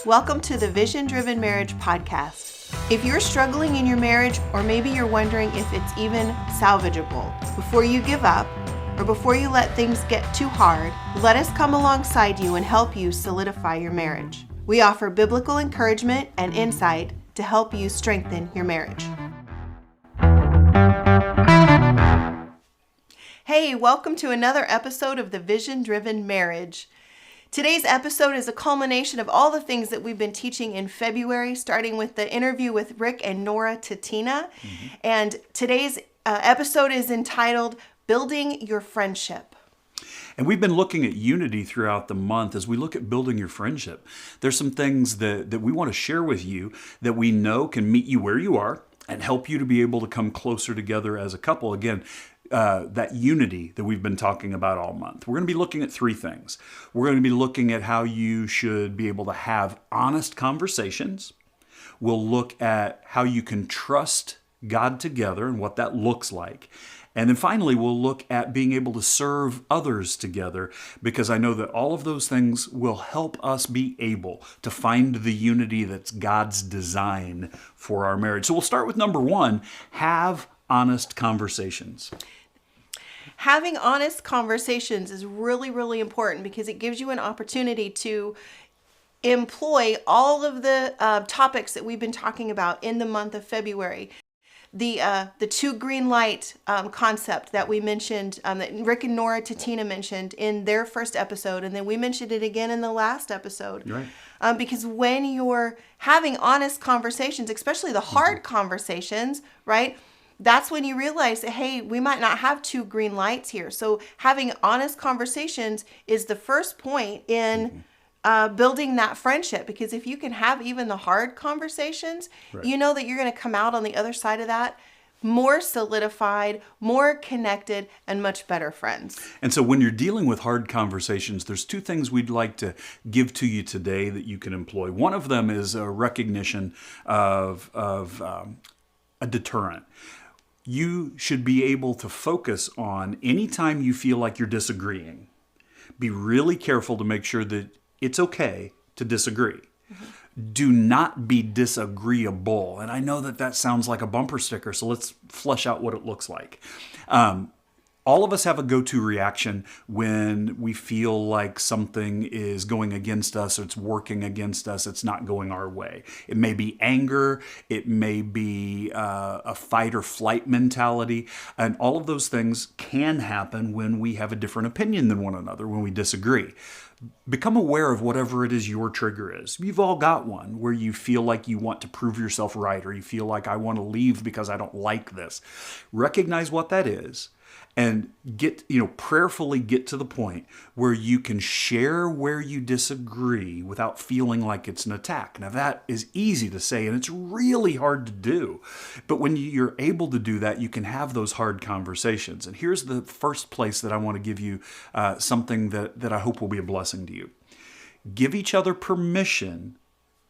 Welcome to the Vision Driven Marriage Podcast. If you're struggling in your marriage, or maybe you're wondering if it's even salvageable, before you give up or before you let things get too hard, let us come alongside you and help you solidify your marriage. We offer biblical encouragement and insight to help you strengthen your marriage. Hey, welcome to another episode of the Vision Driven Marriage. Today's episode is a culmination of all the things that we've been teaching in February, starting with the interview with Rick and Nora Tatina. And today's episode is entitled Building Your Friendship. And we've been looking at unity throughout the month as we look at building your friendship. There's some things that we want to share with you that we know can meet you where you are and help you to be able to come closer together as a couple. Again, that unity that we've been talking about all month. We're going to be looking at three things. We're going to be looking at how you should be able to have honest conversations. We'll look at how you can trust God together and what that looks like. And then finally, we'll look at being able to serve others together, because I know that all of those things will help us be able to find the unity that's God's design for our marriage. So we'll start with number one, have honest conversations. Having honest conversations is really, really important because it gives you an opportunity to employ all of the topics that we've been talking about in the month of February. The two green light concept that we mentioned, that Rick and Nora Tatina mentioned in their first episode, and then we mentioned it again in the last episode. Right. Because when you're having honest conversations, especially the hard conversations, right? That's when you realize that, hey, we might not have two green lights here. So having honest conversations is the first point in building that friendship. Because if you can have even the hard conversations, right, you know that you're going to come out on the other side of that more solidified, more connected, and much better friends. And so when you're dealing with hard conversations, there's two things we'd like to give to you today that you can employ. One of them is a recognition of a deterrent. You should be able to focus on anytime you feel like you're disagreeing. Be really careful to make sure that it's okay to disagree. Do not be disagreeable. And I know that sounds like a bumper sticker, so let's flesh out what it looks like. All of us have a go-to reaction when we feel like something is going against us, or it's working against us, it's not going our way. It may be anger, it may be a fight or flight mentality, and all of those things can happen when we have a different opinion than one another, when we disagree. Become aware of whatever it is your trigger is. You've all got one where you feel like you want to prove yourself right, or you feel like I want to leave because I don't like this. Recognize what that is. And prayerfully get to the point where you can share where you disagree without feeling like it's an attack. Now that is easy to say, and it's really hard to do. But when you're able to do that, you can have those hard conversations. And here's the first place that I want to give you something that I hope will be a blessing to you. Give each other permission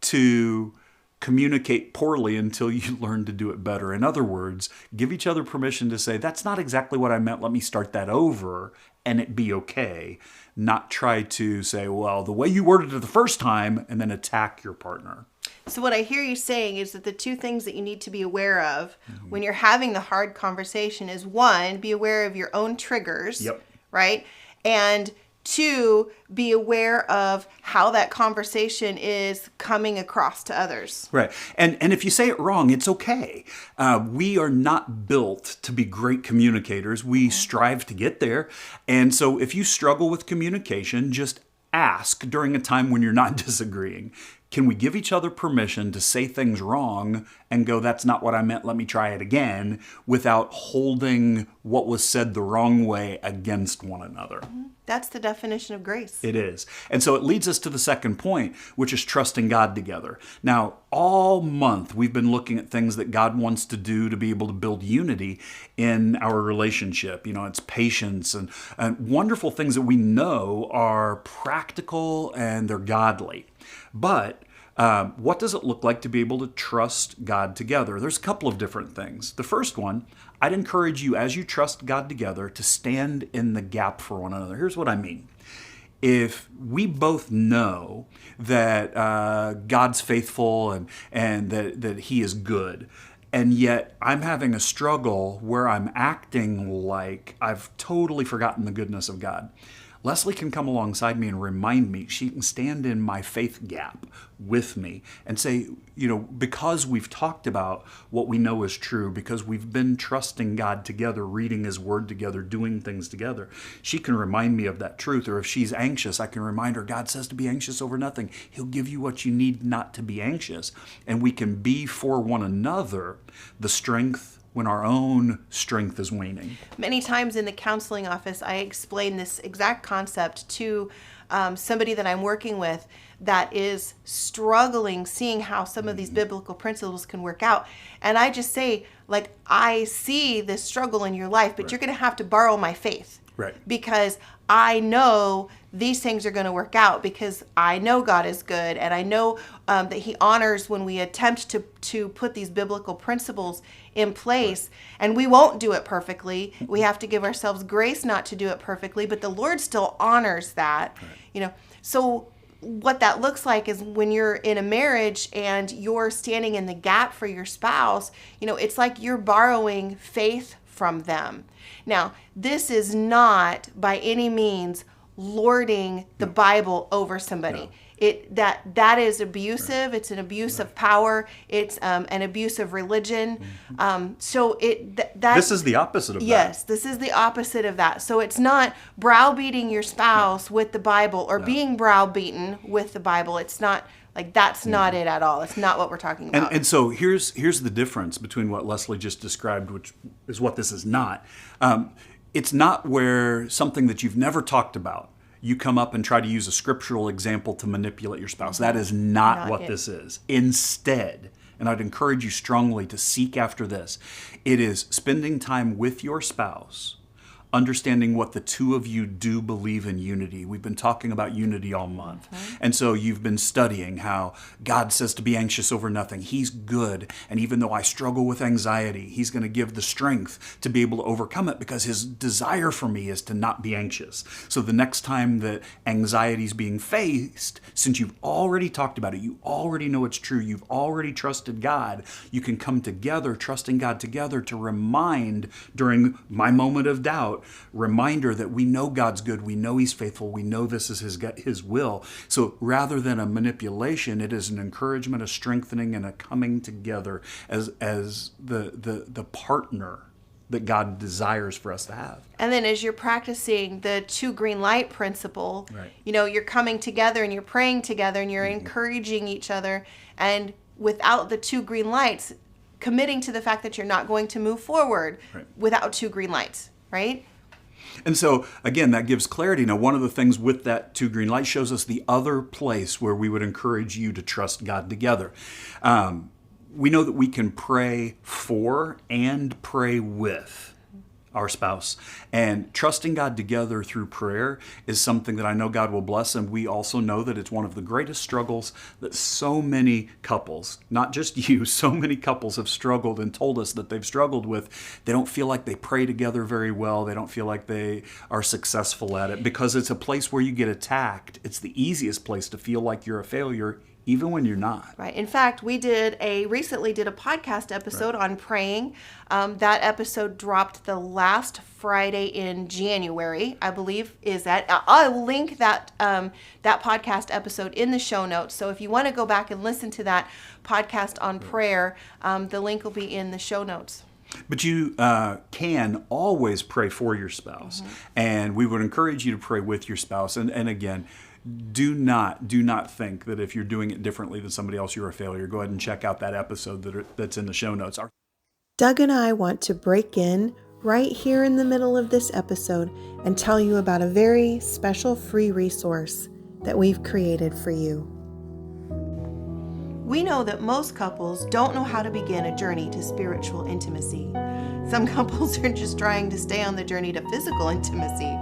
to communicate poorly until you learn to do it better. In other words, give each other permission to say, that's not exactly what I meant, let me start that over, and it be okay. Not try to say, well, the way you worded it the first time, and then attack your partner. So what I hear you saying is that the two things that you need to be aware of when you're having the hard conversation is, one, be aware of your own triggers, right? And two, be aware of how that conversation is coming across to others. Right. And if you say it wrong, it's okay. We are not built to be great communicators. We strive to get there. And so if you struggle with communication, just ask during a time when you're not disagreeing. Can we give each other permission to say things wrong and go, that's not what I meant, let me try it again, without holding what was said the wrong way against one another? That's the definition of grace. It is. And so it leads us to the second point, which is trusting God together. Now, all month we've been looking at things that God wants to do to be able to build unity in our relationship. It's patience and wonderful things that we know are practical and they're godly. But what does it look like to be able to trust God together? There's a couple of different things. The first one, I'd encourage you, as you trust God together, to stand in the gap for one another. Here's what I mean. if we both know that God's faithful and that He is good, and yet I'm having a struggle where I'm acting like I've totally forgotten the goodness of God, Leslie can come alongside me and remind me. She can stand in my faith gap with me and say, because we've talked about what we know is true, because we've been trusting God together, reading His Word together, doing things together, she can remind me of that truth. Or if she's anxious, I can remind her, God says to be anxious over nothing. He'll give you what you need not to be anxious. And we can be for one another the strength when our own strength is waning. Many times in the counseling office, I explain this exact concept to somebody that I'm working with that is struggling, seeing how some of these biblical principles can work out. And I just say, I see this struggle in your life, but you're going to have to borrow my faith. Right. Because I know these things are going to work out, because I know God is good, and I know that He honors when we attempt to put these biblical principles in place. And we won't do it perfectly. We have to give ourselves grace not to do it perfectly, but the Lord still honors that. Right. So what that looks like is when you're in a marriage and you're standing in the gap for your spouse, it's like you're borrowing faith from them. Now, this is not by any means lording the Bible over somebody. No. That is abusive. It's an abuse of power. It's an abuse of religion. This is the opposite of that. Yes, this is the opposite of that. So it's not browbeating your spouse with the Bible or being browbeaten with the Bible. It's not that's not it at all. It's not what we're talking about. And so here's the difference between what Leslie just described, which is what this is not. It's not where something that you've never talked about, you come up and try to use a scriptural example to manipulate your spouse. That is not what this is. Instead, and I'd encourage you strongly to seek after this, it is spending time with your spouse, understanding what the two of you do believe in unity. We've been talking about unity all month. And so you've been studying how God says to be anxious over nothing. He's good. And even though I struggle with anxiety, He's going to give the strength to be able to overcome it, because His desire for me is to not be anxious. So the next time that anxiety is being faced, since you've already talked about it, you already know it's true, you've already trusted God, you can come together, trusting God together, to remind during my moment of doubt, reminder that we know God's good, we know He's faithful, we know this is His will. So rather than a manipulation, it is an encouragement, a strengthening, and a coming together as the partner that God desires for us to have. And then as you're practicing the 2 green light principle, right, you're coming together and you're praying together and you're encouraging each other. And without the 2 green lights, committing to the fact that you're not going to move forward without 2 green lights. Right? And so, again, that gives clarity. Now, one of the things with that 2 green lights shows us the other place where we would encourage you to trust God together. We know that we can pray for and pray with our spouse. And trusting God together through prayer is something that I know God will bless. And we also know that it's one of the greatest struggles that so many couples, not just you, so many couples have struggled and told us that they've struggled with. They don't feel like they pray together very well. They don't feel like they are successful at it, because it's a place where you get attacked. It's the easiest place to feel like you're a failure, even when you're not. Right. In fact, we recently did a podcast episode on praying. That episode dropped the last Friday in January, I believe. I'll link that podcast episode in the show notes. So if you want to go back and listen to that podcast on prayer, the link will be in the show notes. But you can always pray for your spouse. And we would encourage you to pray with your spouse. And again, do not think that if you're doing it differently than somebody else, you're a failure. Go ahead and check out that episode that's in the show notes. Doug and I want to break in right here in the middle of this episode and tell you about a very special free resource that we've created for you. We know that most couples don't know how to begin a journey to spiritual intimacy. Some couples are just trying to stay on the journey to physical intimacy.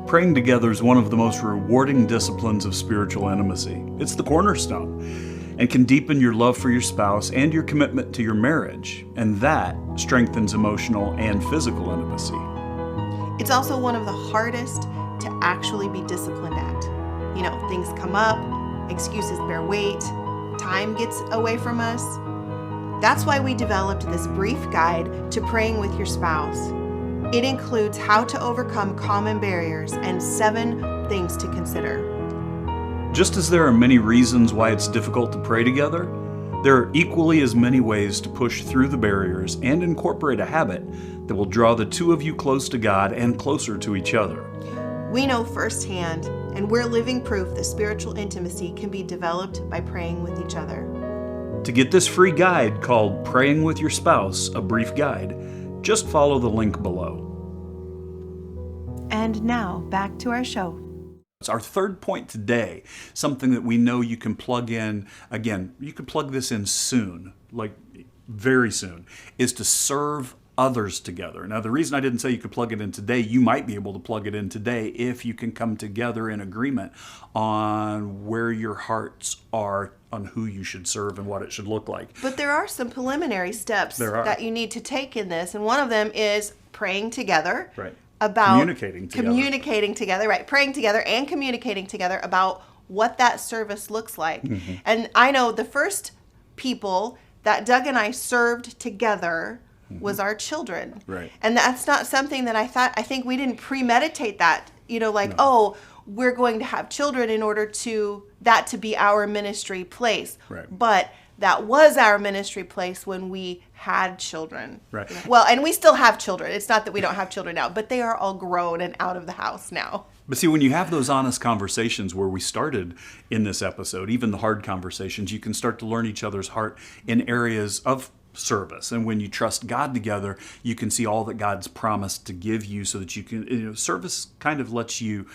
Praying together is one of the most rewarding disciplines of spiritual intimacy. It's the cornerstone and can deepen your love for your spouse and your commitment to your marriage, and that strengthens emotional and physical intimacy. It's also one of the hardest to actually be disciplined at. Things come up, excuses bear weight, time gets away from us. That's why we developed this brief guide to praying with your spouse. It includes how to overcome common barriers and 7 things to consider. Just as there are many reasons why it's difficult to pray together, there are equally as many ways to push through the barriers and incorporate a habit that will draw the two of you close to God and closer to each other. We know firsthand, and we're living proof that spiritual intimacy can be developed by praying with each other. To get this free guide called Praying with Your Spouse, a brief guide, just follow the link below. And now, back to our show. It's our third point today, something that we know you can plug in. Again, you can plug this in soon, like very soon, is to serve others together. Now, the reason I didn't say you could plug it in today, you might be able to plug it in today if you can come together in agreement on where your hearts are on who you should serve and what it should look like. But there are some preliminary steps that you need to take in this, and one of them is praying together. Right. About communicating together, right? Praying together and communicating together about what that service looks like. Mm-hmm. And I know the first people that Doug and I served together was our children. Right. And that's not something that I think we didn't premeditate that, we're going to have children in order to be our ministry place. Right. But that was our ministry place when we had children. Right. Well, and we still have children. It's not that we don't have children now, but they are all grown and out of the house now. But see, when you have those honest conversations where we started in this episode, even the hard conversations, you can start to learn each other's heart in areas of service. And when you trust God together, you can see all that God's promised to give you so that you can, service kind of lets you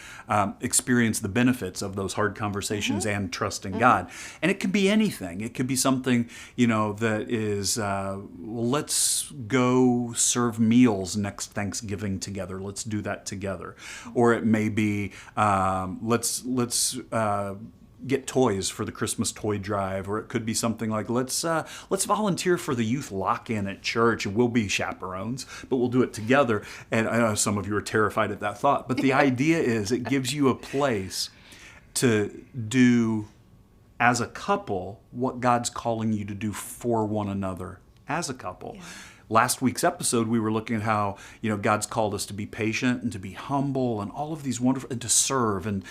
experience the benefits of those hard conversations and trusting God. And it could be anything. It could be something, that is, let's go serve meals next Thanksgiving together. Let's do that together. Or it may be, let's get toys for the Christmas toy drive, or it could be something like let's volunteer for the youth lock-in at church, and we'll be chaperones, but we'll do it together. And I know some of you are terrified at that thought, but the idea is it gives you a place to do as a couple what God's calling you to do for one another as a couple. Yeah. Last week's episode, we were looking at how, God's called us to be patient and to be humble and all of these wonderful, and to serve and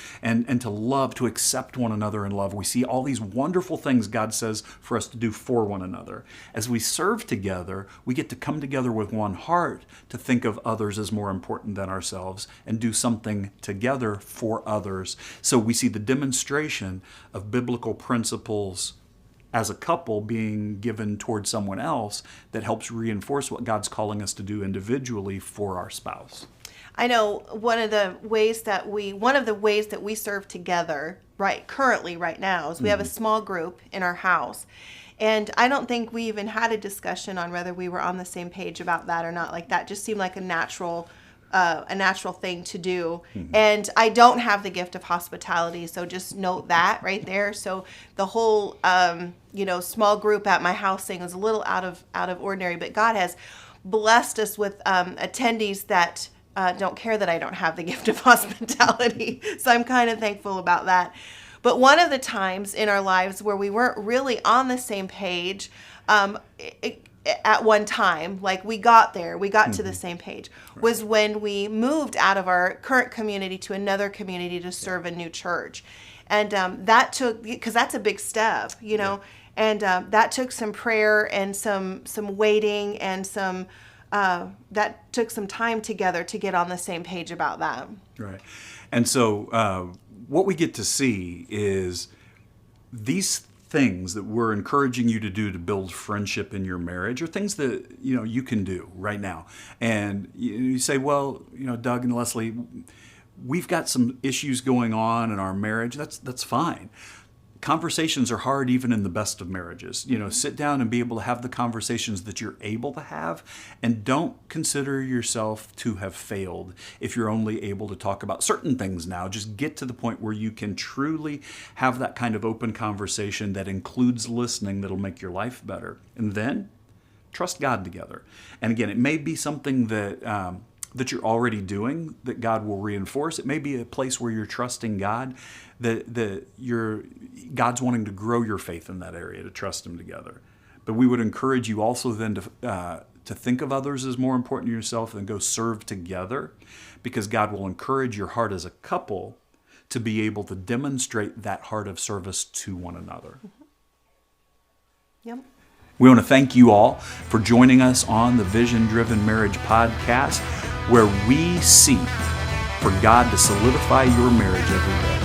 to love, to accept one another in love. We see all these wonderful things God says for us to do for one another. As we serve together, we get to come together with one heart to think of others as more important than ourselves and do something together for others. So we see the demonstration of biblical principles as a couple being given towards someone else that helps reinforce what God's calling us to do individually for our spouse. I know one of the ways that we serve together currently right now is we have a small group in our house. And I don't think we even had a discussion on whether we were on the same page about that or not. Like, that just seemed like a natural thing to do. Mm-hmm. And I don't have the gift of hospitality, so just note that right there. So the whole small group at my house thing is a little out of ordinary, but God has blessed us with attendees that don't care that I don't have the gift of hospitality. So I'm kind of thankful about that. But one of the times in our lives where we weren't really on the same page, at one time, like we got to the same page, was when we moved out of our current community to another community to serve a new church. And that took, because that's a big step, and that took some prayer and some waiting and that took some time together to get on the same page about that. Right. And so what we get to see is these things that we're encouraging you to do to build friendship in your marriage are things that you can do right now. And you say, well, Doug and Leslie, we've got some issues going on in our marriage. That's fine. Conversations are hard even in the best of marriages. Sit down and be able to have the conversations that you're able to have, and don't consider yourself to have failed if you're only able to talk about certain things now. Just get to the point where you can truly have that kind of open conversation that includes listening that'll make your life better. And then trust God together. And again, it may be something that that you're already doing that God will reinforce. It may be a place where you're trusting God, God's wanting to grow your faith in that area, to trust Him together. But we would encourage you also then to think of others as more important to yourself and go serve together, because God will encourage your heart as a couple to be able to demonstrate that heart of service to one another. Yep. We want to thank you all for joining us on the Vision Driven Marriage Podcast, where we seek for God to solidify your marriage every day.